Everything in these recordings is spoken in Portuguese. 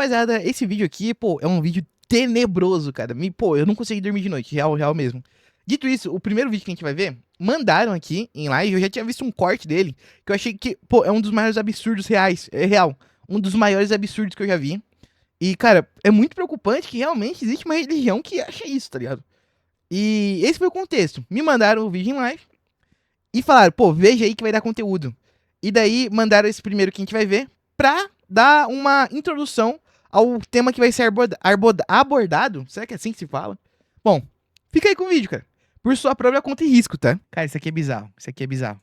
rapaziada, esse vídeo aqui, pô, é um vídeo tenebroso, cara. Pô, eu não consegui dormir de noite, real mesmo. Dito isso, o primeiro vídeo que a gente vai ver, mandaram aqui em live, eu já tinha visto um corte dele, que eu achei que, pô, é um dos maiores absurdos reais, é real. Um dos maiores absurdos que eu já vi. E, cara, é muito preocupante que realmente existe uma religião que acha isso, tá ligado? E esse foi o contexto. Me mandaram o vídeo em live e falaram, pô, veja aí que vai dar conteúdo. E daí mandaram esse primeiro que a gente vai ver pra dar uma introdução ao tema que vai ser abordado. Será que é assim que se fala? Bom, fica aí com o vídeo, cara. Por sua própria conta e risco, tá? Cara, isso aqui é bizarro. Isso aqui é bizarro.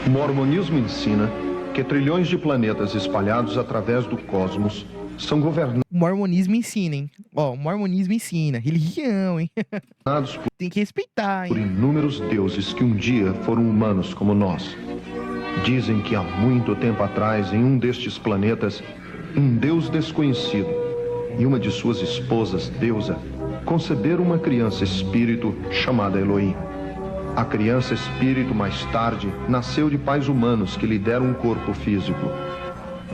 O mormonismo ensina que trilhões de planetas espalhados através do cosmos são governados O mormonismo ensina, hein? Ó, o mormonismo ensina. Religião, hein? Tem que respeitar, por hein? inúmeros deuses que um dia foram humanos como nós. Dizem que há muito tempo atrás, em um destes planetas, um deus desconhecido e uma de suas esposas, deusa, conceberam uma criança espírito chamada Elohim. A criança espírito, mais tarde, nasceu de pais humanos que lhe deram um corpo físico.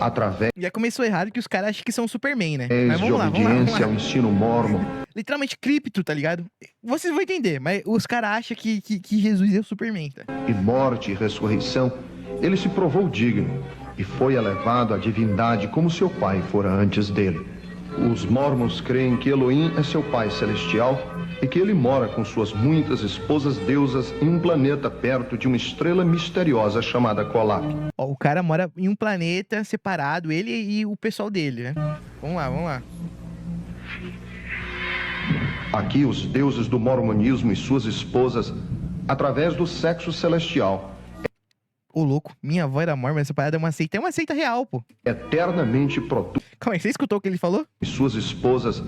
Através Já começou errado que os caras acham que são Superman, né? Mas de vamos lá. obediência ao ensino mormon Literalmente cripto, tá ligado? Vocês vão entender, mas os caras acham que Jesus é o Superman, tá? e morte e ressurreição, ele se provou digno e foi elevado à divindade como seu pai fora antes dele. Os mormons creem que Elohim é seu pai celestial e que ele mora com suas muitas esposas deusas em um planeta perto de uma estrela misteriosa chamada Kolob. Ó, o cara mora em um planeta separado, ele e o pessoal dele, né? Vamos lá. Aqui os deuses do mormonismo e suas esposas, através do sexo celestial, Ô, louco, minha avó era mormon, essa parada é uma seita real, pô. eternamente produzem Calma aí, você escutou o que ele falou? suas esposas,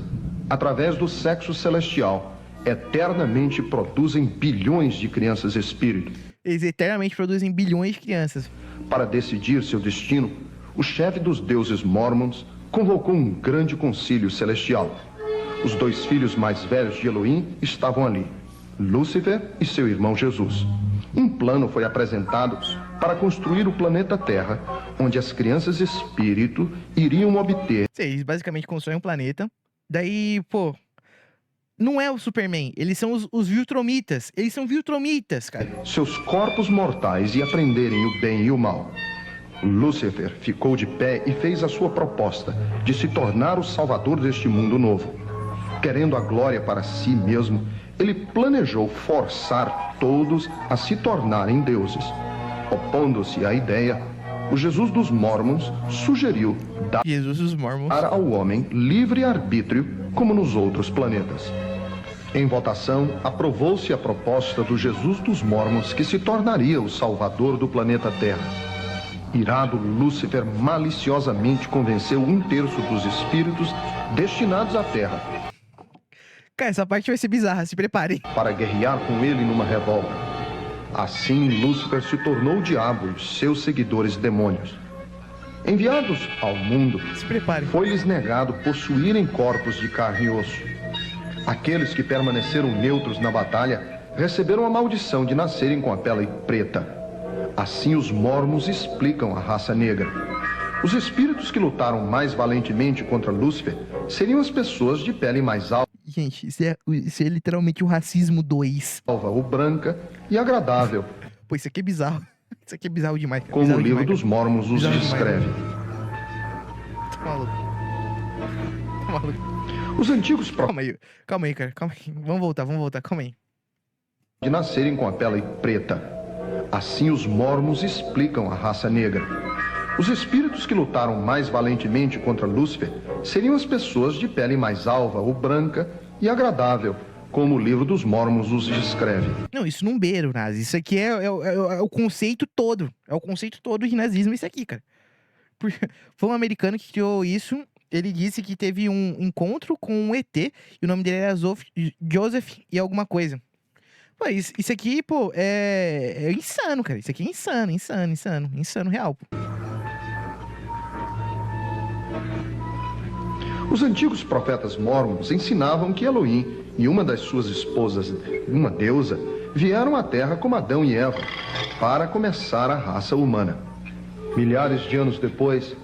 através do sexo celestial, eternamente produzem bilhões de crianças espírito. Eles eternamente produzem bilhões de crianças. Para decidir seu destino, o chefe dos deuses mormons convocou um grande concílio celestial. Os dois filhos mais velhos de Elohim estavam ali, Lúcifer e seu irmão Jesus. Um plano foi apresentado para construir o planeta Terra, onde as crianças espírito iriam obter Eles basicamente constroem um planeta. Daí, pô, não é o Superman, eles são os Viltromitas. Eles são Viltromitas, cara. seus corpos mortais e aprenderem o bem e o mal. Lúcifer ficou de pé e fez a sua proposta de se tornar o salvador deste mundo novo. Querendo a glória para si mesmo, ele planejou forçar todos a se tornarem deuses. Opondo-se à ideia, o Jesus dos Mormons sugeriu Jesus dos Mormons. dar ao homem livre arbítrio como nos outros planetas. Em votação, aprovou-se a proposta do Jesus dos Mormons que se tornaria o salvador do planeta Terra. Irado, Lúcifer maliciosamente convenceu 1/3 dos espíritos destinados à Terra Cara, essa parte vai ser bizarra, se preparem. para guerrear com ele numa revolta. Assim, Lúcifer se tornou o diabo e os seus seguidores demônios. Enviados ao mundo, Se preparem. foi-lhes negado possuírem corpos de carne e osso. Aqueles que permaneceram neutros na batalha receberam a maldição de nascerem com a pele preta. Assim os mormons explicam a raça negra. Os espíritos que lutaram mais valentemente contra Lúcifer seriam as pessoas de pele mais alta Gente, isso é literalmente o racismo 2. ou branca e agradável, Pô, isso aqui é bizarro. Isso aqui é bizarro demais, cara. como o Bizarro livro demais, dos mormons os Bizarro demais. descreve. cara. Tá maluco. Tá maluco. Os antigos Calma aí, cara. Calma aí. Vamos voltar. Calma aí. de nascerem com a pele preta. Assim os mormons explicam a raça negra. Os espíritos que lutaram mais valentemente contra Lúcifer seriam as pessoas de pele mais alva ou branca e agradável, como o livro dos mormons os descreve. Não, isso não beira o nazi. Isso aqui é o conceito todo. É o conceito todo de nazismo, isso aqui, cara. Foi um americano que criou isso. Ele disse que teve um encontro com um ET. E o nome dele era Joseph e alguma coisa. Pô, isso aqui, pô, é insano, cara. Isso aqui é insano real, pô. Os antigos profetas mormons ensinavam que Elohim e uma das suas esposas, uma deusa, vieram à Terra como Adão e Eva, para começar a raça humana. Milhares de anos depois,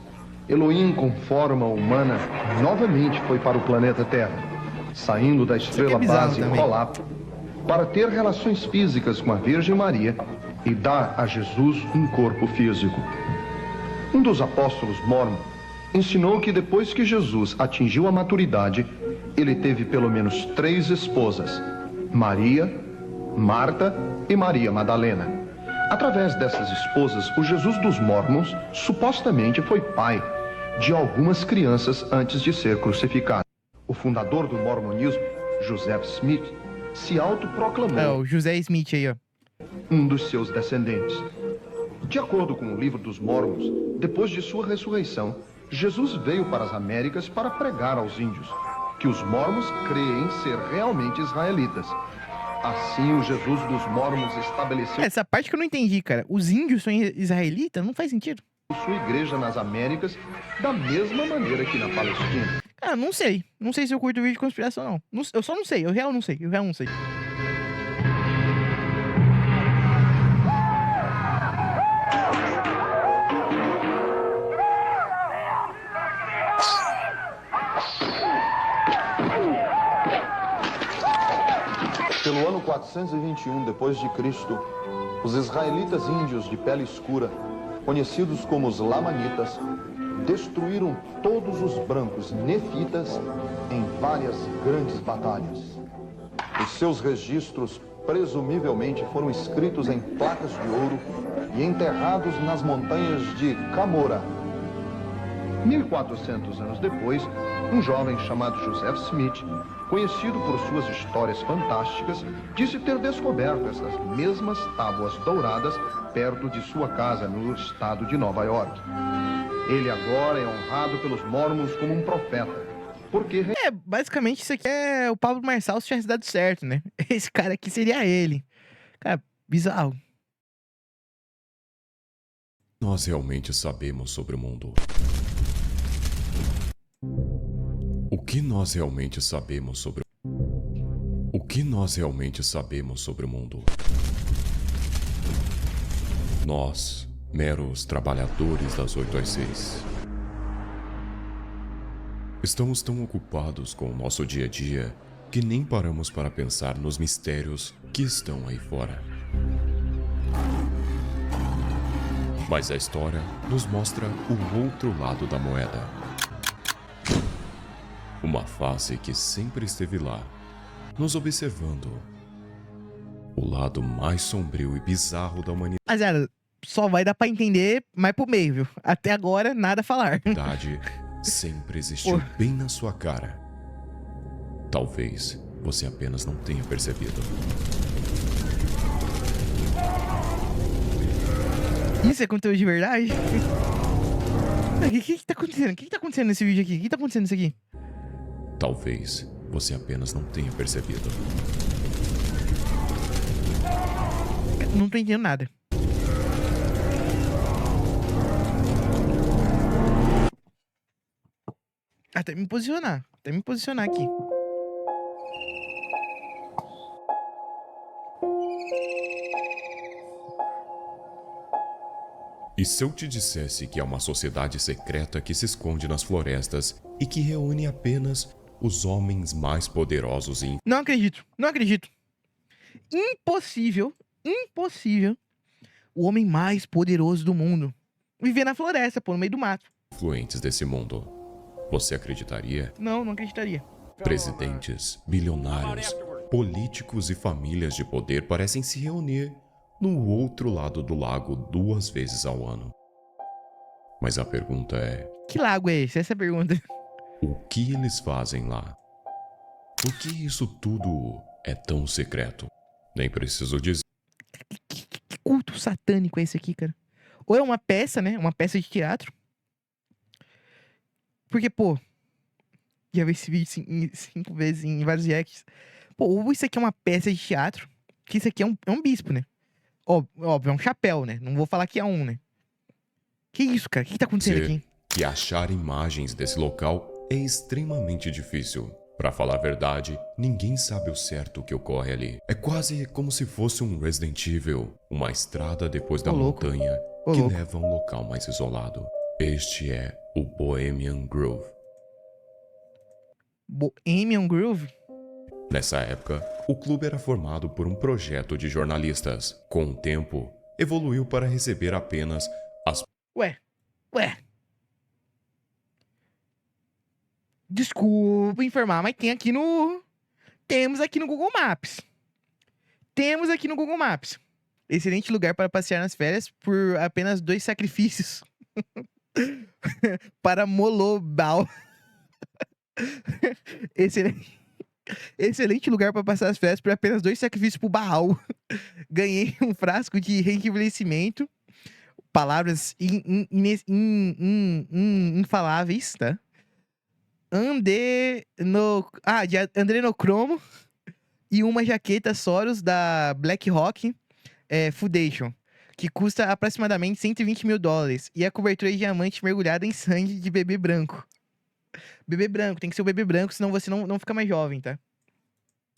Elohim, com forma humana, novamente foi para o planeta Terra, saindo da estrela base Rolap, para ter relações físicas com a Virgem Maria e dar a Jesus um corpo físico. Um dos apóstolos Mormon ensinou que depois que Jesus atingiu a maturidade, ele teve pelo menos 3 esposas: Maria, Marta e Maria Madalena. Através dessas esposas, o Jesus dos Mormons supostamente foi pai de algumas crianças antes de ser crucificado. O fundador do mormonismo, Joseph Smith, se autoproclamou É, o José Smith aí, ó. um dos seus descendentes. De acordo com o livro dos Mormons, depois de sua ressurreição, Jesus veio para as Américas para pregar aos índios que os mormons creem ser realmente israelitas. Assim, o Jesus dos Mormons estabeleceu Essa parte que eu não entendi, cara. Os índios são israelitas? Não faz sentido. sua igreja nas Américas da mesma maneira que na Palestina. Cara, não sei. Não sei se eu curto vídeo de conspiração, não. Eu só não sei. Eu real não sei. Eu real não sei. Pelo ano 421 depois de Cristo, os israelitas índios de pele escura, conhecidos como os Lamanitas, destruíram todos os brancos nefitas em várias grandes batalhas. Os seus registros presumivelmente foram escritos em placas de ouro e enterrados nas montanhas de Camora. 1400 anos depois, um jovem chamado Joseph Smith, conhecido por suas histórias fantásticas, disse ter descoberto essas mesmas tábuas douradas perto de sua casa no estado de Nova York. Ele agora é honrado pelos mormons como um profeta, porque É, basicamente isso aqui é o Pablo Marçal se tivesse dado certo, né? Esse cara aqui seria ele. Cara, bizarro. Nós realmente sabemos sobre o mundo. O que nós realmente sabemos sobre o que nós realmente sabemos sobre o mundo? Nós, meros trabalhadores das 8 às 6. Estamos tão ocupados com o nosso dia a dia que nem paramos para pensar nos mistérios que estão aí fora. Mas a história nos mostra o outro lado da moeda. Uma face que sempre esteve lá, nos observando. O lado mais sombrio e bizarro da Rapaziada, só vai dar pra entender mais pro meio, viu? Até agora, nada a falar. humanidade sempre existiu bem na sua cara. Talvez você apenas não tenha percebido. Isso é conteúdo de verdade? O que tá acontecendo? O que tá acontecendo nesse vídeo aqui? O que tá acontecendo nisso aqui? Talvez você apenas não tenha percebido. Não tô entendendo nada. Até me posicionar. Até me posicionar aqui. E se eu te dissesse que é uma sociedade secreta que se esconde nas florestas e que reúne apenas os homens mais poderosos e Não acredito. Não acredito. Impossível. Impossível. O homem mais poderoso do mundo. Viver na floresta, pô, no meio do mato. influentes desse mundo, você acreditaria? Não, não acreditaria. Presidentes, bilionários, políticos e famílias de poder parecem se reunir no outro lado do lago 2 vezes ao ano. Mas a pergunta é: Que lago é esse? Essa é a pergunta. o que eles fazem lá? Por que isso tudo é tão secreto? Nem preciso dizer. Que culto satânico é esse aqui, cara? Ou é uma peça, né? Uma peça de teatro. Porque, pô, já vi esse vídeo 5 vezes em vários reacts. Pô, ou isso aqui é uma peça de teatro, que isso aqui é um bispo, né? Óbvio, é um chapéu, né? Não vou falar que é um, né? Que isso, cara? O que tá acontecendo aqui? Que achar imagens desse local é extremamente difícil. Pra falar a verdade, ninguém sabe o certo o que ocorre ali. É quase como se fosse um Resident Evil, uma estrada depois da Ô, louco. montanha Ô, que louco. leva a um local mais isolado. Este é o Bohemian Grove. Bohemian Groove? Nessa época, o clube era formado por um projeto de jornalistas. Com o tempo, evoluiu para receber apenas as Ué. Desculpa informar, mas temos aqui no Google Maps. Excelente lugar para passear nas férias por apenas 2 sacrifícios. Para Molobal. Excelente lugar para passar as férias por apenas 2 sacrifícios pro Baal. Ganhei um frasco de rejuvenescimento. Palavras infaláveis, tá? De Adrenocromo. E uma jaqueta Soros da Black Rock Foundation, que custa aproximadamente $120 mil. E a cobertura de diamante mergulhada em sangue de bebê branco. Bebê branco, tem que ser o bebê branco, senão você não fica mais jovem, tá?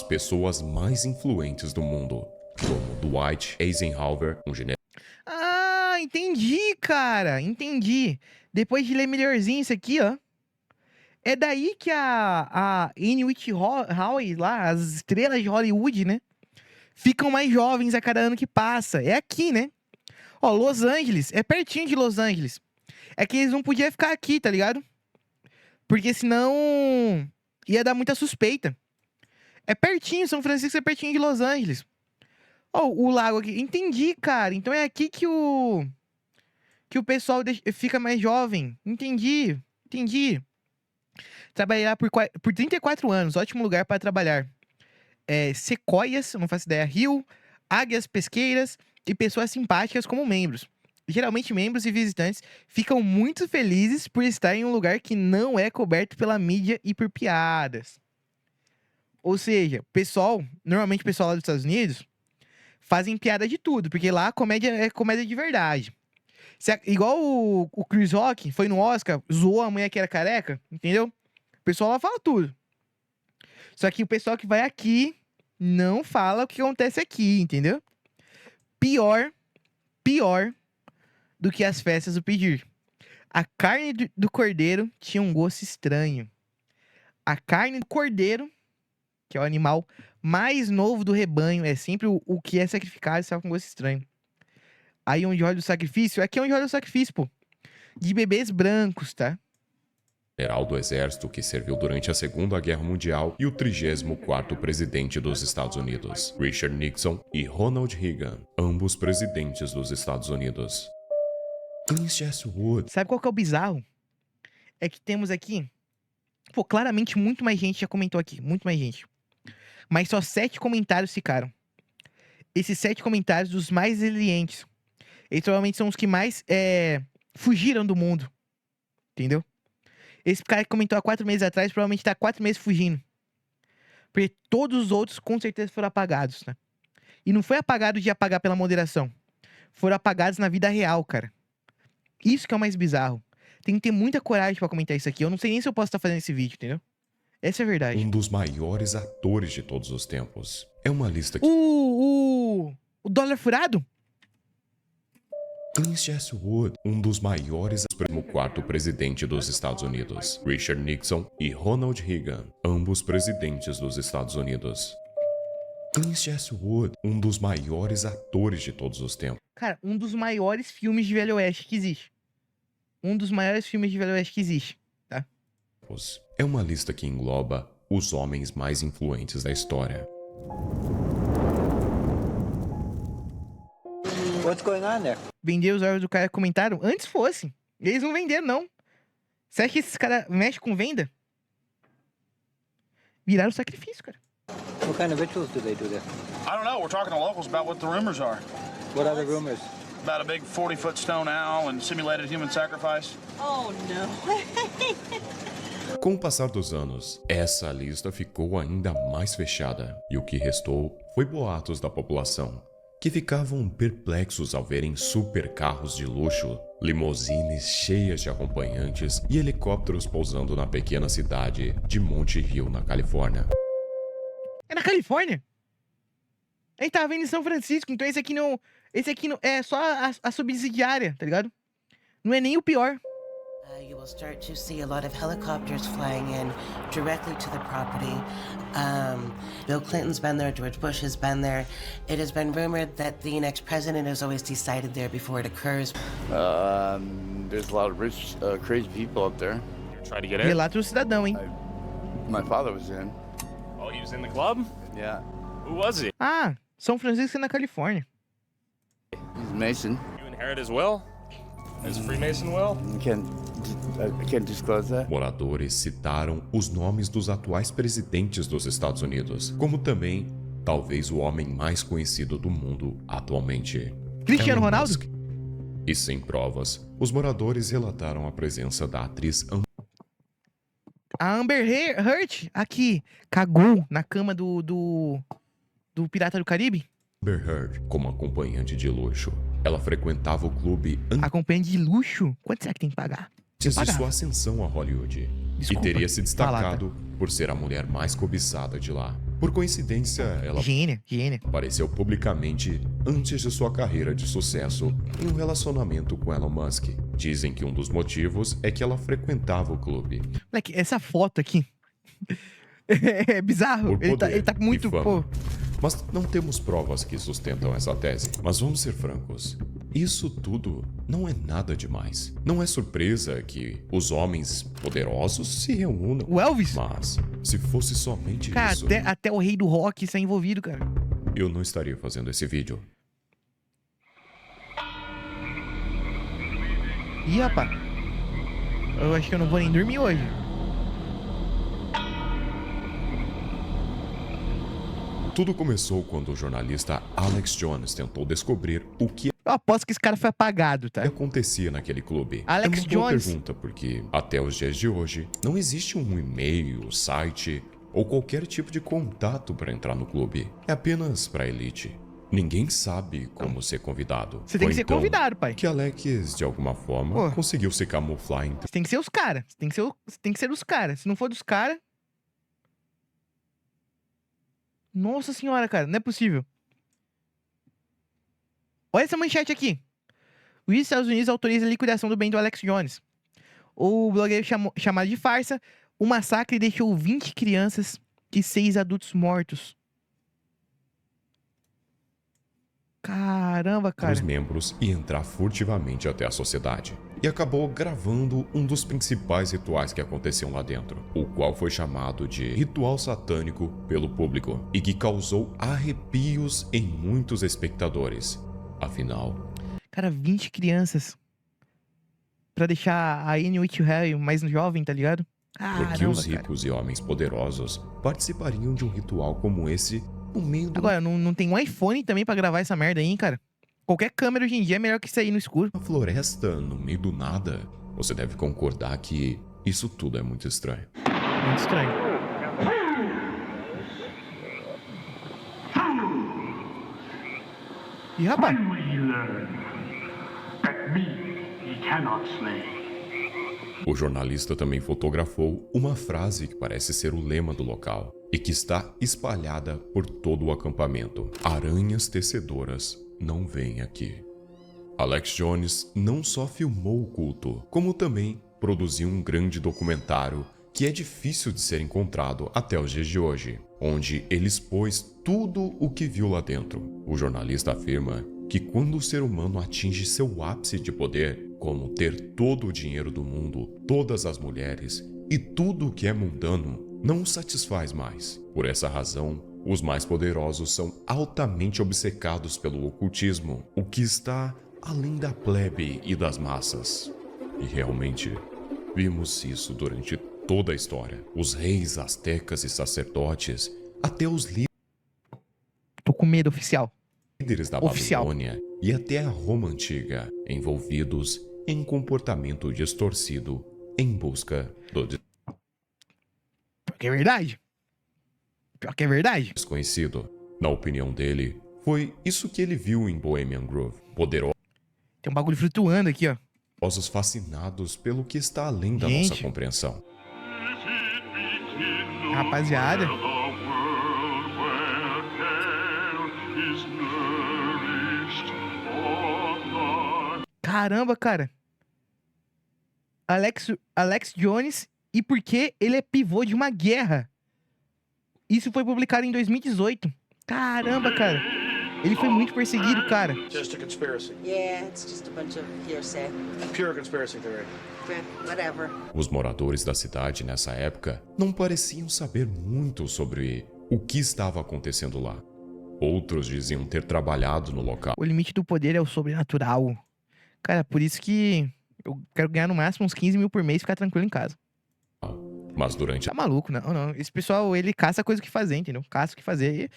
pessoas mais influentes do mundo, como Dwight Eisenhower, um general. Ah, entendi, cara. Entendi. Depois de ler melhorzinho isso aqui, ó. É daí que a Anne Hathaway lá, as estrelas de Hollywood, né? Ficam mais jovens a cada ano que passa. É aqui, né? Ó, Los Angeles. É pertinho de Los Angeles. É que eles não podiam ficar aqui, tá ligado? Porque senão ia dar muita suspeita. É pertinho, São Francisco é pertinho de Los Angeles. Ó, o lago aqui. Entendi, cara. Então é aqui que o pessoal fica mais jovem. Entendi. Trabalhar por 34 anos. Ótimo lugar para trabalhar. Sequoias, não faço ideia. Rio, águias pesqueiras e pessoas simpáticas como membros. Geralmente, membros e visitantes ficam muito felizes por estar em um lugar que não é coberto pela mídia e por piadas. Ou seja, normalmente o pessoal lá dos Estados Unidos fazem piada de tudo, porque lá a comédia é comédia de verdade. Igual o Chris Rock foi no Oscar, zoou a mulher que era careca, entendeu? O pessoal lá fala tudo. Só que o pessoal que vai aqui não fala o que acontece aqui, entendeu? Pior do que as festas do pedir. A carne do cordeiro tinha um gosto estranho. A carne do cordeiro, que é o animal mais novo do rebanho, é sempre o que é sacrificado, estava com gosto estranho. Aí onde olha o sacrifício, aqui é onde olha o sacrifício, pô. De bebês brancos, tá? General do Exército que serviu durante a Segunda Guerra Mundial e o 34º presidente dos Estados Unidos, Richard Nixon e Ronald Reagan, ambos presidentes dos Estados Unidos. Clint Eastwood. Sabe qual que é o bizarro? É que temos aqui, pô, claramente muito mais gente já comentou aqui, muito mais gente. Mas só 7 comentários ficaram. Esses 7 comentários, dos mais resilientes, eles provavelmente são os que mais fugiram do mundo. Entendeu? Esse cara que comentou há 4 meses atrás, provavelmente tá há 4 meses fugindo. Porque todos os outros, com certeza, foram apagados, né? E não foi apagado de apagar pela moderação. Foram apagados na vida real, cara. Isso que é o mais bizarro. Tem que ter muita coragem pra comentar isso aqui. Eu não sei nem se eu posso estar fazendo esse vídeo, entendeu? Essa é a verdade. Um dos maiores atores de todos os tempos. É uma lista que... O dólar furado? Clint Eastwood, um dos maiores, 4º presidente dos Estados Unidos, Richard Nixon e Ronald Reagan, ambos presidentes dos Estados Unidos. Clint Eastwood, um dos maiores atores de todos os tempos. Cara, um dos maiores filmes de Velho Oeste que existe. Tá? É uma lista que engloba os homens mais influentes da história. What's going on there? Vender os olhos do cara comentaram? Antes fosse. Eles não venderam, não. Você acha que esses caras mexem com venda? Viraram sacrifício, cara. What kind of rituals do they do there? I don't know. We're talking to locals about what the rumors are. What are the rumors? About a big 40-foot stone owl and simulated human sacrifice. Oh, no. Com o passar dos anos, essa lista ficou ainda mais fechada, e o que restou foi boatos da população, que ficavam perplexos ao verem supercarros de luxo, limusines cheias de acompanhantes e helicópteros pousando na pequena cidade de Monte Hill, na Califórnia. É na Califórnia? A gente tava vendo em São Francisco, então esse aqui não é só a subsidiária, tá ligado? Não é nem o pior. You will start to see a lot of helicopters flying in directly to the property. Bill Clinton's been there, George Bush has been there. It has been rumored that the next president is always decided there before it occurs. There's a lot of rich, crazy people up there. Try to get in? Relata o cidadão, hein? My father was in. Oh, he was in the club? Yeah. Who was he? Ah, São Francisco na Califórnia. He's a Mason. You inherit his will? As a Freemason will? I can't disclose that. Moradores citaram os nomes dos atuais presidentes dos Estados Unidos, como também, talvez o homem mais conhecido do mundo atualmente, Cristiano Elon Ronaldo? Musk. E sem provas, os moradores relataram a presença da atriz A Amber Heard, aqui, cagou na cama do Pirata do Caribe. Amber Heard como acompanhante de luxo. Ela frequentava o clube Acompanhante de luxo? Quanto será que tem que pagar? antes de Pagar. sua ascensão a Hollywood. Desculpa, E teria se destacado fala, por ser a mulher mais cobiçada de lá. Por coincidência, ela Gênia. apareceu publicamente antes de sua carreira de sucesso em um relacionamento com Elon Musk. Dizem que um dos motivos é que ela frequentava o clube. Moleque, essa foto aqui é bizarro. Por Ele poder tá muito, e fama. pô. Mas não temos provas que sustentam essa tese. Mas vamos ser francos. Isso tudo não é nada demais. Não é surpresa que os homens poderosos se reúnam. O Elvis? Mas, se fosse somente Cara, isso, até o rei do rock está envolvido, cara. eu não estaria fazendo esse vídeo. Ih, rapaz. Eu acho que eu não vou nem dormir hoje. Tudo começou quando o jornalista Alex Jones tentou descobrir o que Eu aposto que esse cara foi apagado, tá? acontecia naquele clube. Alex é uma boa Jones. pergunta, porque até os dias de hoje não existe um e-mail, site ou qualquer tipo de contato para entrar no clube. É apenas para elite. Ninguém sabe como ser convidado. Você tem Foi que ser então convidado, pai. que Alex, de alguma forma, Pô. conseguiu se camuflar Você tem que ser os caras. Você tem que ser dos caras. Se não for dos caras... Nossa senhora, cara. Não é possível. Olha essa manchete aqui. Os Estados Unidos autoriza a liquidação do bem do Alex Jones. O blogueiro chamado de farsa. O massacre deixou 20 crianças e 6 adultos mortos. Caramba, cara. os membros e entrar furtivamente até a sociedade. E acabou gravando um dos principais rituais que aconteciam lá dentro, o qual foi chamado de ritual satânico pelo público e que causou arrepios em muitos espectadores. Afinal, Cara, 20 crianças. Pra deixar a Anne Whitehall mais jovem, tá ligado? por que Caramba, os cara. ricos e homens poderosos participariam de um ritual como esse no meio de Agora, não tem um iPhone também pra gravar essa merda aí, hein, cara? Qualquer câmera hoje em dia é melhor que isso aí no escuro. uma floresta no meio do nada? Você deve concordar que isso tudo é muito estranho. Muito estranho. Ih, rapaz. When will he learn that me he cannot slay? O jornalista também fotografou uma frase que parece ser o lema do local e que está espalhada por todo o acampamento. Aranhas tecedoras não vêm aqui. Alex Jones não só filmou o culto, como também produziu um grande documentário que é difícil de ser encontrado até os dias de hoje, onde ele expôs tudo o que viu lá dentro. O jornalista afirma que quando o ser humano atinge seu ápice de poder, como ter todo o dinheiro do mundo, todas as mulheres e tudo o que é mundano, não o satisfaz mais. Por essa razão, os mais poderosos são altamente obcecados pelo ocultismo, o que está além da plebe e das massas. E realmente, vimos isso durante toda a história. Os reis, astecas e sacerdotes, até os Tô com medo, oficial. líderes da Oficial. Babilônia e até a Roma Antiga, envolvidos em comportamento distorcido em busca do Pior que é verdade. Pior que é verdade. desconhecido. Na opinião dele, foi isso que ele viu em Bohemian Grove. Tem um bagulho flutuando aqui, ó. Poderosos fascinados pelo que está além da Gente. nossa compreensão. Rapaziada. Caramba, cara. Alex Jones e por que ele é pivô de uma guerra. Isso foi publicado em 2018. Caramba, cara. Ele foi muito perseguido, cara. Just a conspiracy. Yeah, it's just a bunch of hearsay. Pure conspiracy theory. Whatever. Os moradores da cidade nessa época não pareciam saber muito sobre o que estava acontecendo lá. Outros diziam ter trabalhado no local. O limite do poder é o sobrenatural. Cara, por isso que eu quero ganhar no máximo uns 15 mil por mês e ficar tranquilo em casa. Mas durante Tá maluco, não. Esse pessoal, ele caça coisa que fazer, entendeu? Caça o que fazer.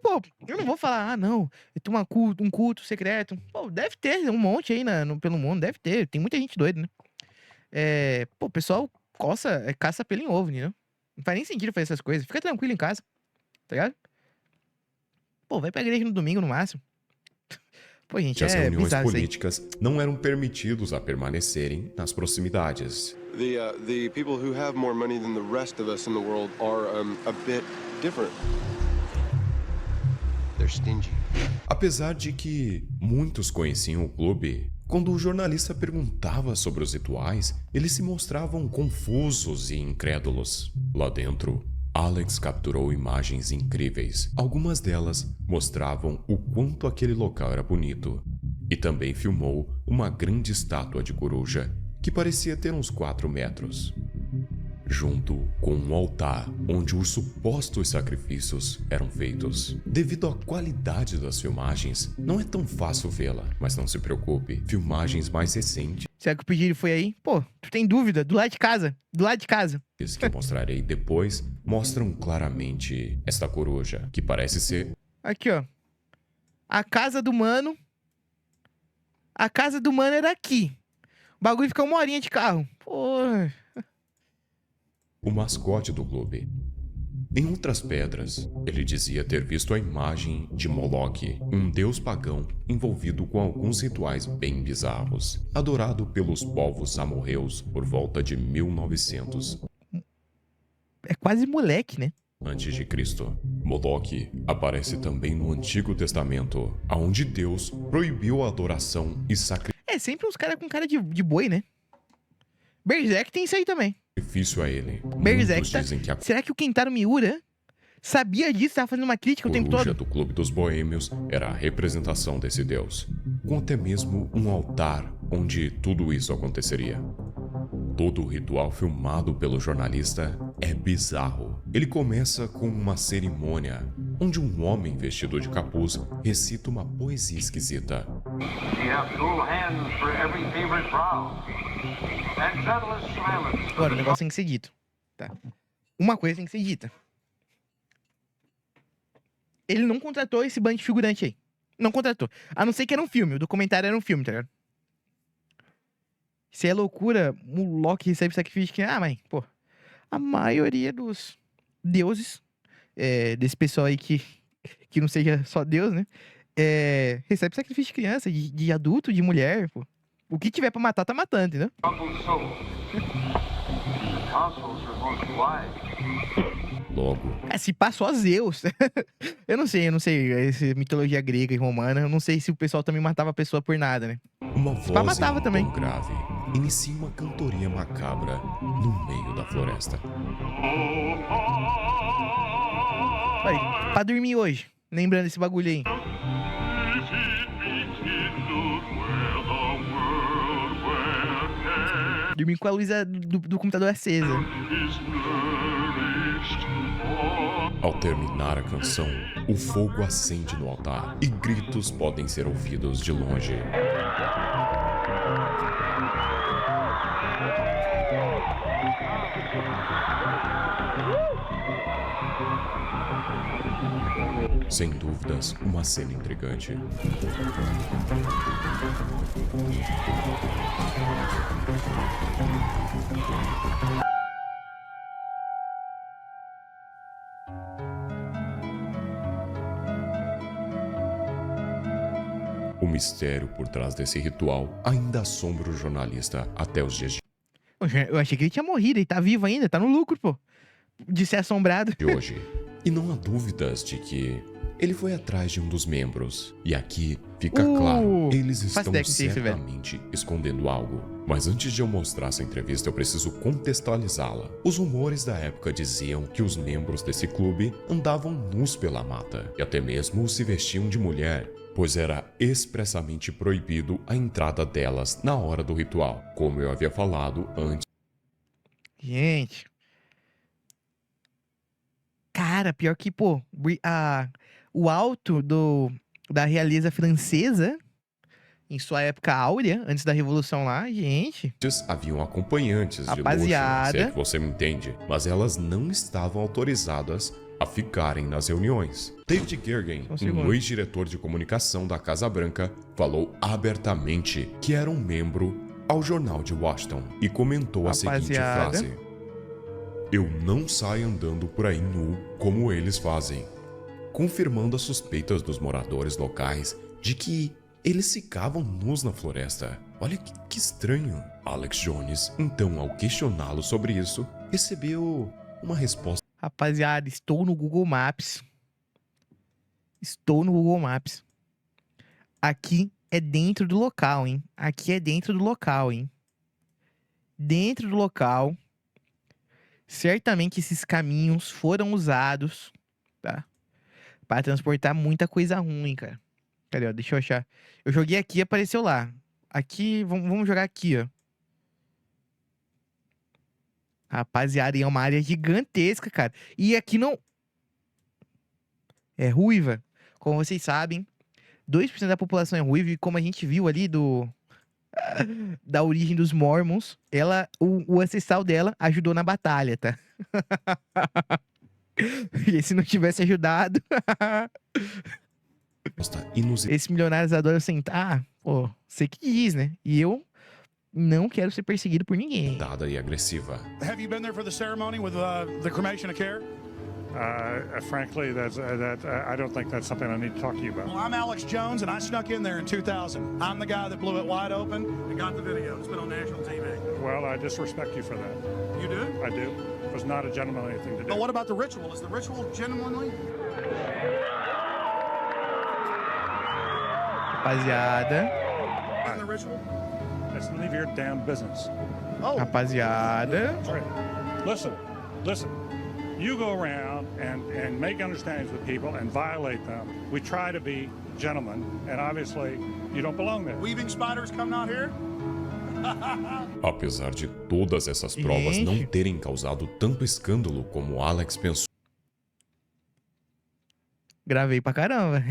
Pô, eu não vou falar, não, tem um culto secreto. Pô, deve ter um monte aí pelo mundo, deve ter. Tem muita gente doida, né? Pô, o pessoal caça pelo em ovo, entendeu? Não faz nem sentido fazer essas coisas. Fica tranquilo em casa, tá ligado? Pô, vai pra igreja no domingo, no máximo. Pô, gente, as reuniões bizarro isso aí. políticas não eram permitidos a permanecerem nas proximidades. The people who have more money than the rest of us in the world are a bit different. They're stingy. Apesar de que muitos conheciam o clube, quando o jornalista perguntava sobre os rituais, eles se mostravam confusos e incrédulos. Lá dentro, Alex capturou imagens incríveis. Algumas delas mostravam o quanto aquele local era bonito. E também filmou uma grande estátua de coruja, que parecia ter uns 4 metros. Junto com um altar onde os supostos sacrifícios eram feitos. Devido à qualidade das filmagens, não é tão fácil vê-la, mas não se preocupe, filmagens mais recentes Será que o pedido foi aí? Pô, tu tem dúvida? Do lado de casa. que eu mostrarei depois mostram claramente esta coruja, que parece ser Aqui, ó. A casa do mano era aqui. O bagulho fica 1 horinha de carro. Porra. o mascote do clube. Em outras pedras, ele dizia ter visto a imagem de Moloch, um deus pagão envolvido com alguns rituais bem bizarros, adorado pelos povos amorreus por volta de 1900 É quase moleque, né? antes de Cristo. Moloch aparece também no Antigo Testamento, onde Deus proibiu a adoração e É sempre uns caras com cara de boi, né? Berserk tem isso aí também. sacrifício a ele. Berserk Muitos dizem que a Será que o Kentaro Miura sabia disso? Tava fazendo uma crítica o tempo coruja todo? do Clube dos Boêmios era a representação desse deus, com até mesmo um altar onde tudo isso aconteceria. Todo o ritual filmado pelo jornalista é bizarro. Ele começa com uma cerimônia, onde um homem vestido de capuz recita uma poesia esquisita. We have cool hands for every favorite brow, and gentlest silence. Agora, o negócio tem que ser dito. Tá. Uma coisa tem que ser dita. Ele não contratou esse bando de figurante aí. Não contratou. A não ser que era um filme. O documentário era um filme, tá ligado? Se é loucura, Moloch recebe sacrifício de... mas, pô, a maioria dos deuses, desse pessoal aí que não seja só Deus, né? Recebe sacrifício de criança, de adulto, de mulher, pô. O que tiver pra matar, tá matando, entendeu? Troubled soul. The consuls are most wise. Logo, Se pá só Zeus. eu não sei. Essa mitologia grega e romana, eu não sei se o pessoal também matava a pessoa por nada, né? uma voz matava em também. tom grave inicia uma cantoria macabra no meio da floresta. Olha, pra dormir hoje, lembrando esse bagulho aí. Dormir com a luz do computador acesa. Ao terminar a canção, o fogo acende no altar e gritos podem ser ouvidos de longe. Sem dúvidas, uma cena intrigante. O mistério por trás desse ritual ainda assombra o jornalista até os dias Eu achei que ele tinha morrido, ele tá vivo ainda, tá no lucro, pô. De ser assombrado. de hoje. E não há dúvidas de que ele foi atrás de um dos membros. E aqui fica claro, eles estão certamente escondendo algo. Mas antes de eu mostrar essa entrevista, eu preciso contextualizá-la. Os rumores da época diziam que os membros desse clube andavam nus pela mata, e até mesmo se vestiam de mulher, pois era expressamente proibido a entrada delas na hora do ritual, como eu havia falado antes. Gente. Cara, pior que, pô, o alto da realeza francesa, em sua época áurea, antes da Revolução lá, gente. Haviam acompanhantes de luxo, se é que você me entende, mas elas não estavam autorizadas a ficarem nas reuniões. David Gergen, um ex-diretor de comunicação da Casa Branca, falou abertamente que era um membro ao jornal de Washington e comentou a seguinte frase: "Eu não saio andando por aí nu como eles fazem", confirmando as suspeitas dos moradores locais de que eles ficavam nus na floresta. Olha que estranho. Alex Jones, então, ao questioná-lo sobre isso, recebeu uma resposta. Rapaziada, estou no Google Maps. Estou no Google Maps. Aqui é dentro do local, hein? Aqui é dentro do local, hein? Dentro do local. Certamente esses caminhos foram usados, tá? Para transportar muita coisa ruim, cara. Cadê, ó? Deixa eu achar. Eu joguei aqui e apareceu lá. Aqui, vamos jogar aqui, ó. Rapaziada, é uma área gigantesca, cara. E aqui não... É ruiva. Como vocês sabem, 2% da população é ruiva. E como a gente viu ali da origem dos Mormons, o ancestral dela ajudou na batalha, tá? E se não tivesse ajudado... Esses milionários adoram sentar. Pô, você que diz, né? E eu não quero ser perseguido por ninguém. Dada e agressiva. Have you been there for the ceremony with the cremation of care? Frankly, I don't think that's something I need to talk to you about. Well, I'm Alex Jones, and I snuck in there in 2000. I'm the guy that blew it wide open and got the video. It's been on national TV. Well, I disrespect you for that. You do? I do. It was not a gentlemanly thing to do. But what about the ritual? Is the ritual gentlemanly? Rapaziada. And the ritual? Let's leave your damn business. Oh. Rapaziada. Listen. You go around and make understandings with people and violate them. We try to be gentlemen, and obviously you don't belong there. Weaving spiders coming out here? Apesar de todas essas provas não terem causado tanto escândalo como Alex pensou. Gravei pra caramba.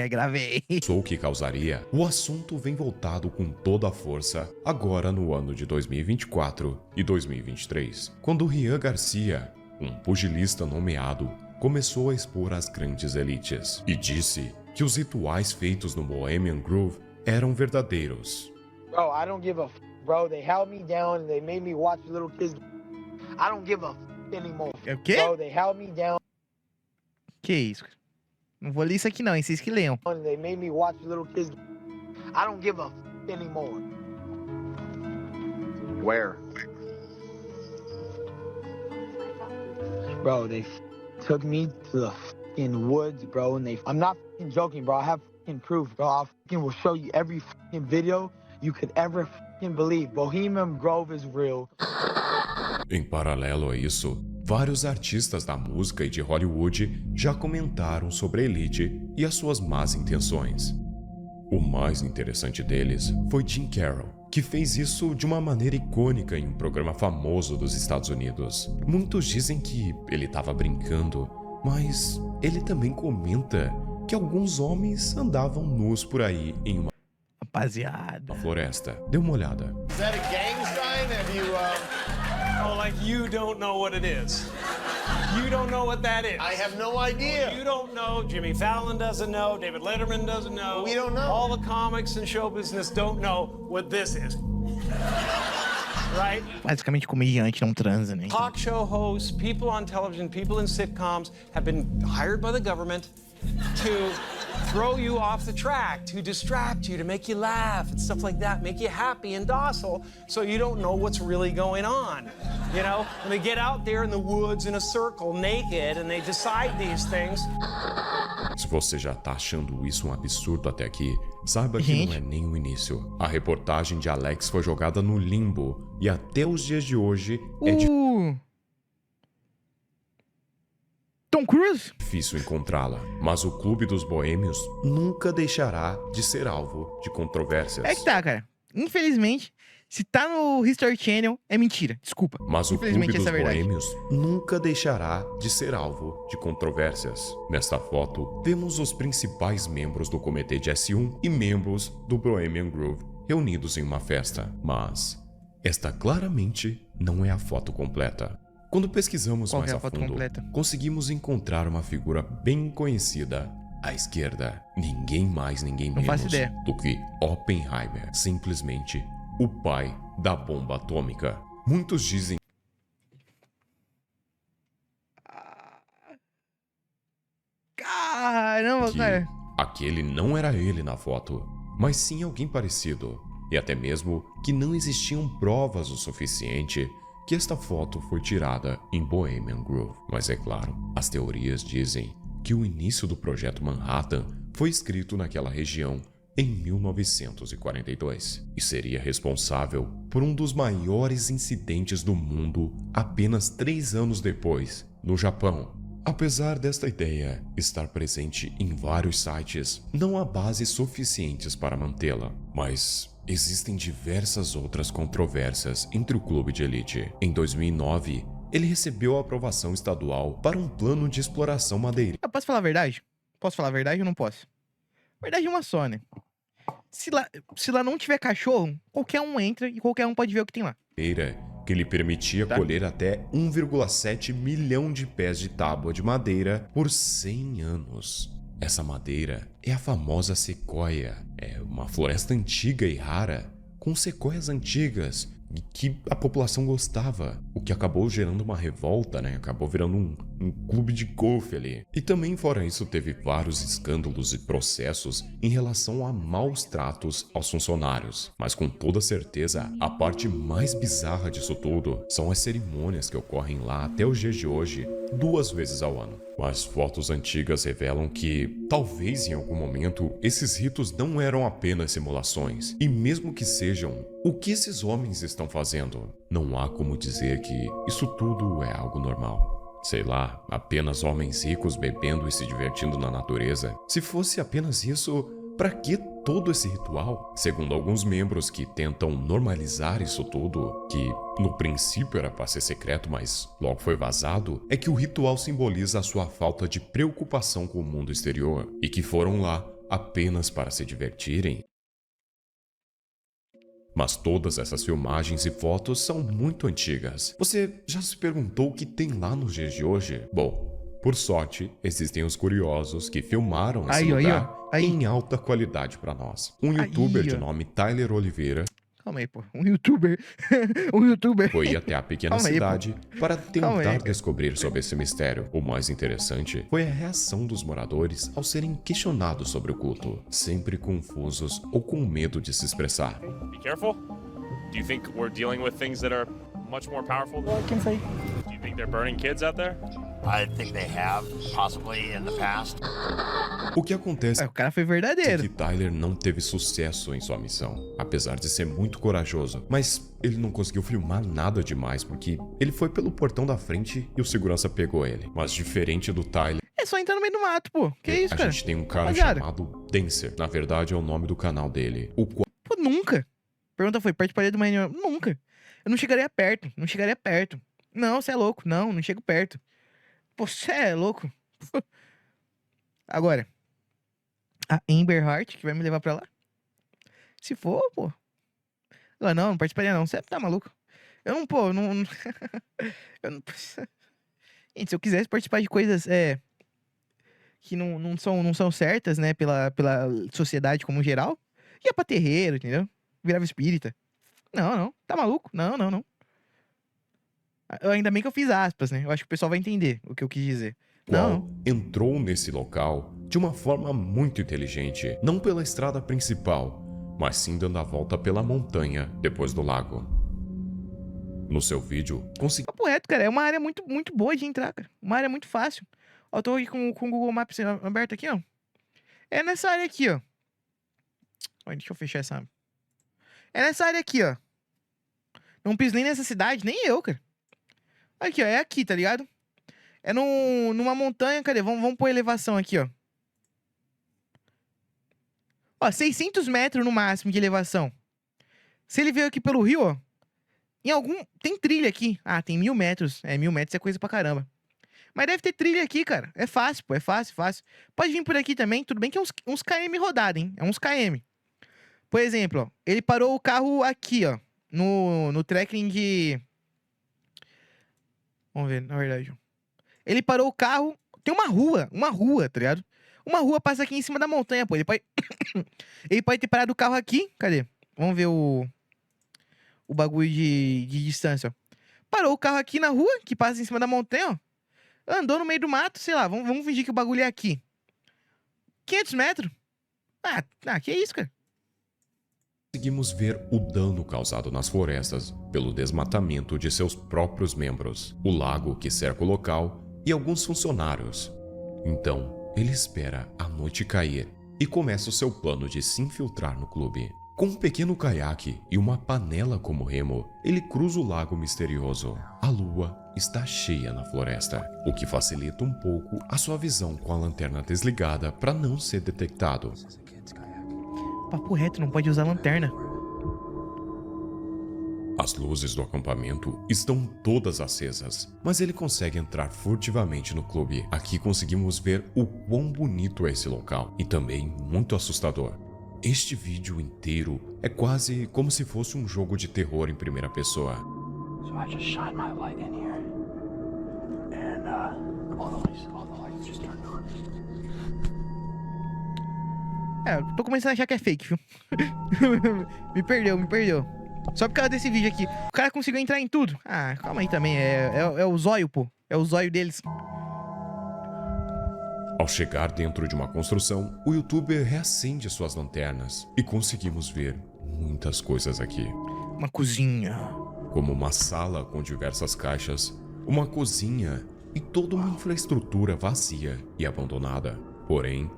Gravei. Pensou que causaria, o assunto vem voltado com toda a força agora no ano de 2024 e 2023, quando Ryan Garcia, um pugilista nomeado, começou a expor as grandes elites e disse que os rituais feitos no Bohemian Grove eram verdadeiros. Bro, I don't give a f, bro. They held me down and they made me watch little kids. I don't give a f anymore. É o quê? Bro, they held me down. Que isso? Não vou ler isso aqui não, hein? Vocês que leiam. And they made me watch little kids. I don't give a f anymore. Where? Bro, they took me to the f***ing woods, bro, and I'm not f***ing joking, bro. I have f***ing proof, bro. I f***ing will show you every f***ing video you could ever f***ing believe. Bohemian Grove is real. Em paralelo a isso, vários artistas da música e de Hollywood já comentaram sobre a elite e as suas más intenções. O mais interessante deles foi Jim Carroll, que fez isso de uma maneira icônica em um programa famoso dos Estados Unidos. Muitos dizem que ele estava brincando, mas ele também comenta que alguns homens andavam nus por aí em uma floresta. Dê uma olhada. Is that a gang sign? Have you, Oh, like you don't know what it is. You don't know what that is. I have no idea. You don't know. Jimmy Fallon doesn't know. David Letterman doesn't know. We don't know. All the comics and show business don't know what this is. Right? Basicamente, comediante não transa, né? Talk show hosts, people on television, people in sitcoms have been hired by the government to throw you off the track, to distract you, to make you laugh and stuff like that, make you happy and docile so you don't know what's really going on. You know, when they get out there in the woods in a circle naked and they decide these things. Se você já tá achando isso um absurdo até aqui, saiba que não é nem o início. A reportagem de Alex foi jogada no limbo e até os dias de hoje é Tom Cruise? difícil encontrá-la. Mas o Clube dos Boêmios nunca deixará de ser alvo de controvérsias. É que tá, cara. Infelizmente, se tá no History Channel, é mentira. Desculpa. Mas o Clube Infelizmente, dos essa é a verdade. Boêmios nunca deixará de ser alvo de controvérsias. Nesta foto, vemos os principais membros do comitê de S1 e membros do Bohemian Grove reunidos em uma festa. Mas esta claramente não é a foto completa. Quando pesquisamos Qual mais que é a a foto fundo, completa? conseguimos encontrar uma figura bem conhecida. À esquerda, ninguém mais, ninguém Não faço menos ideia. do que Oppenheimer, simplesmente o pai da bomba atômica. Muitos dizem Caramba, que cara. aquele não era ele na foto, mas sim alguém parecido. E até mesmo que não existiam provas o suficiente que esta foto foi tirada em Bohemian Grove. Mas é claro, as teorias dizem que o início do projeto Manhattan foi escrito naquela região em 1942 e seria responsável por um dos maiores incidentes do mundo apenas 3 anos depois, no Japão. Apesar desta ideia estar presente em vários sites, não há bases suficientes para mantê-la, mas existem diversas outras controvérsias entre o clube de elite. Em 2009, ele recebeu a aprovação estadual para um plano de exploração madeireira. Eu posso falar a verdade? Posso falar a verdade ou não posso? Verdade é uma só, né? Se lá não tiver cachorro, qualquer um entra e qualquer um pode ver o que tem lá. Que lhe permitia colher até 1,7 milhão de pés de tábua de madeira por 100 anos. Essa madeira é a famosa sequoia. É uma floresta antiga e rara, com sequoias antigas e que a população gostava, o que acabou gerando uma revolta, né? Acabou virando um clube de golfe ali. E também, fora isso, teve vários escândalos e processos em relação a maus tratos aos funcionários. Mas com toda certeza, a parte mais bizarra disso tudo são as cerimônias que ocorrem lá até os dias de hoje, 2 vezes ao ano. Mas fotos antigas revelam que, talvez em algum momento, esses ritos não eram apenas simulações. E mesmo que sejam, o que esses homens estão fazendo? Não há como dizer que isso tudo é algo normal. Sei lá, apenas homens ricos bebendo e se divertindo na natureza. Se fosse apenas isso, para que todo esse ritual? Segundo alguns membros que tentam normalizar isso tudo, que no princípio era para ser secreto, mas logo foi vazado, é que o ritual simboliza a sua falta de preocupação com o mundo exterior e que foram lá apenas para se divertirem. Mas todas essas filmagens e fotos são muito antigas. Você já se perguntou o que tem lá nos dias de hoje? Bom, por sorte, existem os curiosos que filmaram esse lugar em alta qualidade para nós. Um youtuber de nome Tyler Oliveira Calma aí, pô. Um youtuber. Um youtuber. foi até a pequena Calma aí, cidade para tentar cara. descobrir sobre esse mistério. O mais interessante foi a reação dos moradores ao serem questionados sobre o culto, sempre confusos ou com medo de se expressar. Be careful. Do you think we're dealing with things that are much more powerful? Well, I can say. Do you think they're burning kids out there? I think they have, possibly in the past. O que acontece O cara foi verdadeiro. é que Tyler não teve sucesso em sua missão, apesar de ser muito corajoso. Mas ele não conseguiu filmar nada demais porque ele foi pelo portão da frente e o segurança pegou ele. Mas diferente do Tyler, É só entrar no meio do mato, pô. Que isso, a cara? gente tem um cara Rapaziada. chamado Dancer. Na verdade é o nome do canal dele. O qual Pô, nunca. Pergunta foi, participaria de uma reunião? Nunca. Eu não chegaria perto. Não chegaria perto. Não, você é louco. Não, não chego perto. Pô, você é louco. Agora, a Amber Heart, que vai me levar pra lá? Se for, pô. Não participaria não. Você tá maluco? Eu não, pô, não... eu não... Gente, se eu quisesse participar de coisas, que não são certas, né, pela sociedade como geral, ia pra terreiro, entendeu? Virava espírita. Não. Tá maluco? Não. Ainda bem que eu fiz aspas, né? Eu acho que o pessoal vai entender o que eu quis dizer. Não. entrou nesse local de uma forma muito inteligente, não pela estrada principal, mas sim dando a volta pela montanha depois do lago. No seu vídeo, conseguiu Papo reto, cara. É uma área muito, muito boa de entrar, cara. Uma área muito fácil. Ó, eu tô aqui com o Google Maps aberto aqui, ó. É nessa área aqui, ó. Olha, deixa eu fechar essa. É nessa área aqui, ó. Não piso nem nessa cidade, nem eu, cara. Aqui, ó. É aqui, tá ligado? É numa montanha, cadê? Vamos pôr elevação aqui, ó. Ó, 600 metros no máximo de elevação. Se ele veio aqui pelo rio, ó. Em algum... Tem trilha aqui. Ah, tem 1000 metros. 1000 metros é coisa pra caramba. Mas deve ter trilha aqui, cara. É fácil, pô. É fácil, fácil. Pode vir por aqui também. Tudo bem que é uns km rodado, hein? É uns km. Por exemplo, ó. Ele parou o carro aqui, ó. No trekking de... Vamos ver, na verdade. Ele parou o carro... Tem uma rua, tá ligado? Uma rua passa aqui em cima da montanha, pô. Ele pode... Ele pode ter parado o carro aqui. Cadê? Vamos ver o bagulho de distância, ó. Parou o carro aqui na rua, que passa em cima da montanha, ó. Andou no meio do mato, sei lá. Vamos fingir que o bagulho é aqui. 500 metros. Ah, que isso, cara? Conseguimos ver o dano causado nas florestas pelo desmatamento de seus próprios membros, o lago que cerca o local e alguns funcionários. Então, ele espera a noite cair e começa o seu plano de se infiltrar no clube. Com um pequeno caiaque e uma panela como remo, ele cruza o lago misterioso. A lua está cheia na floresta, o que facilita um pouco a sua visão com a lanterna desligada para não ser detectado. Papo reto, não pode usar lanterna. As luzes do acampamento estão todas acesas, mas ele consegue entrar furtivamente no clube. Aqui conseguimos ver o quão bonito é esse local e também muito assustador. Este vídeo inteiro é quase como se fosse um jogo de terror em primeira pessoa. So I just shine my light in here, and all the lights just turned on. Eu tô começando a achar que é fake, viu? Me perdeu. Só por causa desse vídeo aqui. O cara conseguiu entrar em tudo. Ah, calma aí também. É o zóio, pô. É o zóio deles. Ao chegar dentro de uma construção, o youtuber reacende suas lanternas e conseguimos ver muitas coisas aqui. Uma cozinha. Como uma sala com diversas caixas, uma cozinha e toda uma infraestrutura vazia e abandonada, porém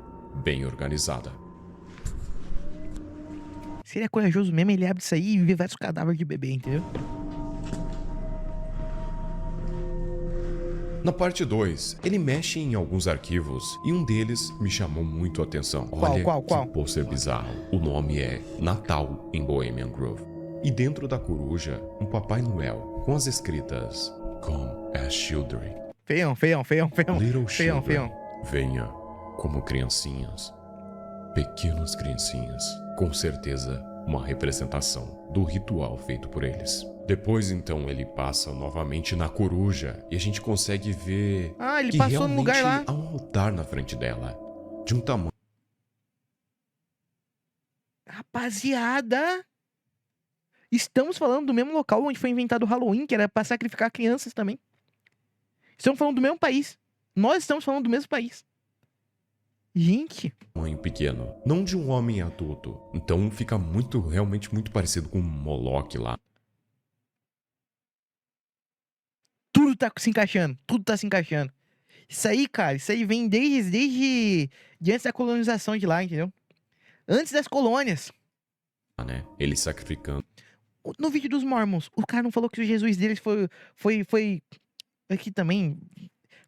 bem organizada. Se ele é corajoso mesmo, ele abre isso aí e vê vários cadáveres de bebê, entendeu? Na parte 2, ele mexe em alguns arquivos e um deles me chamou muito a atenção. Olha que pôster bizarro. O nome é Natal em Bohemian Grove. E dentro da coruja, um Papai Noel com as escritas Come as Children. Feião. Little Children. Venha como criancinhas. Pequenas criancinhas. Com certeza, uma representação do ritual feito por eles. Depois, então, ele passa novamente na coruja e a gente consegue ver ele passou no lugar lá. Há um altar na frente dela, de um tamanho... Rapaziada, estamos falando do mesmo local onde foi inventado o Halloween, que era pra sacrificar crianças também. Estamos falando do mesmo país. Nós estamos falando do mesmo país. Gente. Tamanho pequeno, não de um homem adulto. Então fica realmente muito parecido com um Moloch lá. Tudo tá se encaixando. Isso aí, cara, vem desde antes da colonização de lá, entendeu? Antes das colônias. Né? Ele sacrificando. No vídeo dos Mormons, o cara não falou que o Jesus deles foi... Aqui também,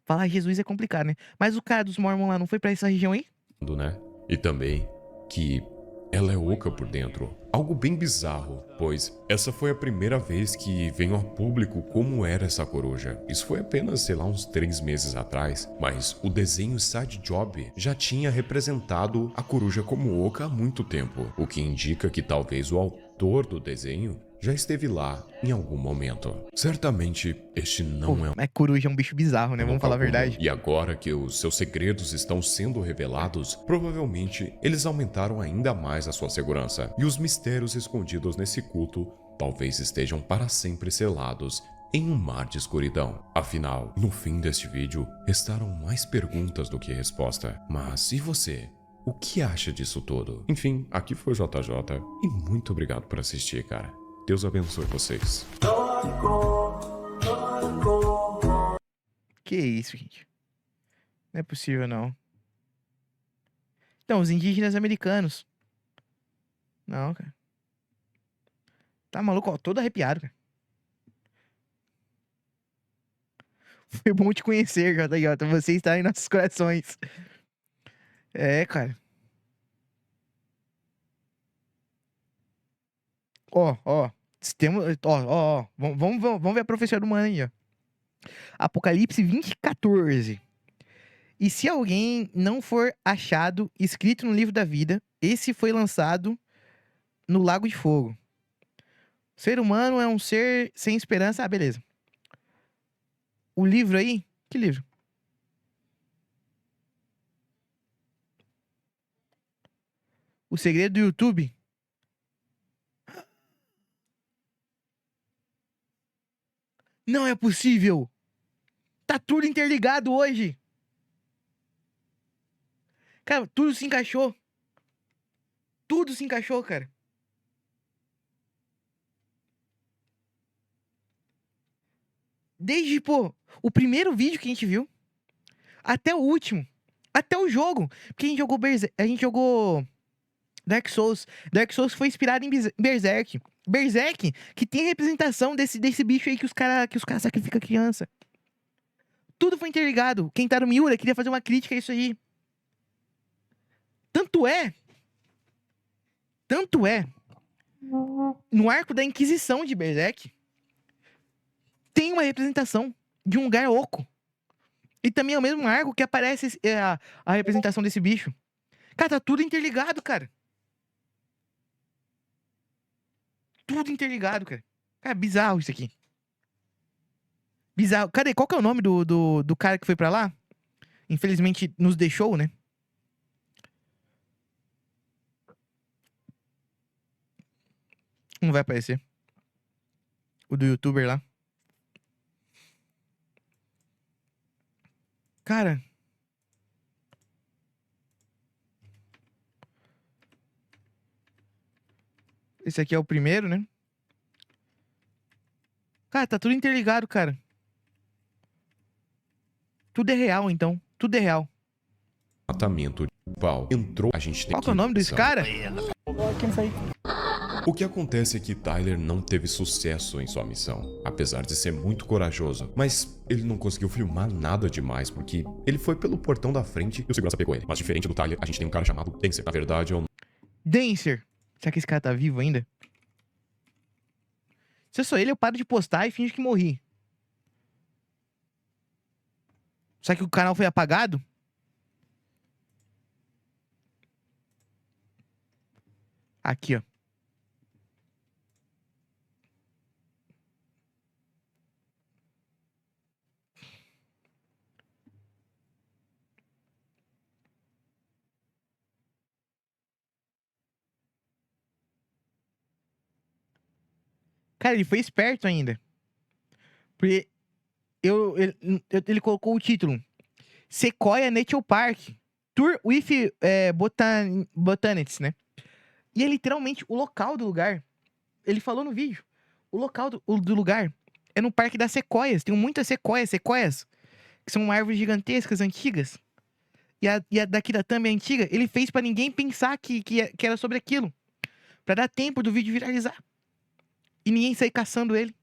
falar Jesus é complicado, né? Mas o cara dos Mormons lá não foi pra essa região aí? Né? E também que ela é oca por dentro. Algo bem bizarro, pois essa foi a primeira vez que veio ao público como era essa coruja. Isso foi apenas, sei lá, uns 3 meses atrás, mas o desenho Side Job já tinha representado a coruja como oca há muito tempo, o que indica que talvez o autor do desenho já esteve lá em algum momento. Certamente, este não é... coruja é um bicho bizarro, né? Vamos falar a verdade. E agora que os seus segredos estão sendo revelados, provavelmente eles aumentaram ainda mais a sua segurança. E os mistérios escondidos nesse culto talvez estejam para sempre selados em um mar de escuridão. Afinal, no fim deste vídeo, restaram mais perguntas do que resposta. Mas e você? O que acha disso tudo? Enfim, aqui foi o JJ e muito obrigado por assistir, cara. Deus abençoe vocês. Que isso, gente? Não é possível, não. Então, os indígenas americanos. Não, cara. Tá maluco, ó, todo arrepiado, cara. Foi bom te conhecer, JJ. Você está em nossos corações. É, cara. Ó. Temos, ó. Vamos ver a professora humana aí, ó. Apocalipse 2014. E se alguém não for achado escrito no livro da vida, esse foi lançado no Lago de Fogo. O ser humano é um ser sem esperança. Ah, beleza. O livro aí? Que livro? O segredo do YouTube? Não é possível! Tá tudo interligado hoje! Cara, tudo se encaixou. Tudo se encaixou, cara. Desde, pô, o primeiro vídeo que a gente viu, até o último, até o jogo. Porque a gente jogou Dark Souls. Dark Souls foi inspirado em Berserk. Berserk, que tem a representação desse bicho aí que os cara sacrificam criança. Tudo foi interligado. Kentaro Miura queria fazer uma crítica a isso aí. Tanto é, no arco da Inquisição de Berserk, tem uma representação de um lugar oco. E também é o mesmo arco que aparece a representação desse bicho. Cara, tá tudo interligado, cara. Tudo interligado, cara. Cara, bizarro isso aqui. Bizarro. Cadê? Qual que é o nome do cara que foi pra lá? Infelizmente nos deixou, né? Não vai aparecer. O do youtuber lá. Cara. Esse aqui é o primeiro, né? Cara, tá tudo interligado, cara. Tudo é real, então. Tudo é real. Matamento de pau. Entrou, a gente tem Qual que é o nome desse cara? O que acontece é que Tyler não teve sucesso em sua missão, apesar de ser muito corajoso. Mas ele não conseguiu filmar nada demais, porque ele foi pelo portão da frente e o segurança pegou ele. Mas diferente do Tyler, a gente tem um cara chamado Dancer. Na verdade, é um... Dancer. Será que esse cara tá vivo ainda? Se eu sou ele, eu paro de postar e finge que morri. Será que o canal foi apagado? Aqui, ó. Cara, ele foi esperto ainda. Porque ele colocou o título Sequoia Nature Park Tour with Botanics, né? E é literalmente o local do lugar. Ele falou no vídeo. O local do lugar é no Parque das Sequoias. Tem muitas sequoias, que são árvores gigantescas, antigas. E a daqui da thumb é antiga. Ele fez pra ninguém pensar que era sobre aquilo. Pra dar tempo do vídeo viralizar. E ninguém sair caçando ele.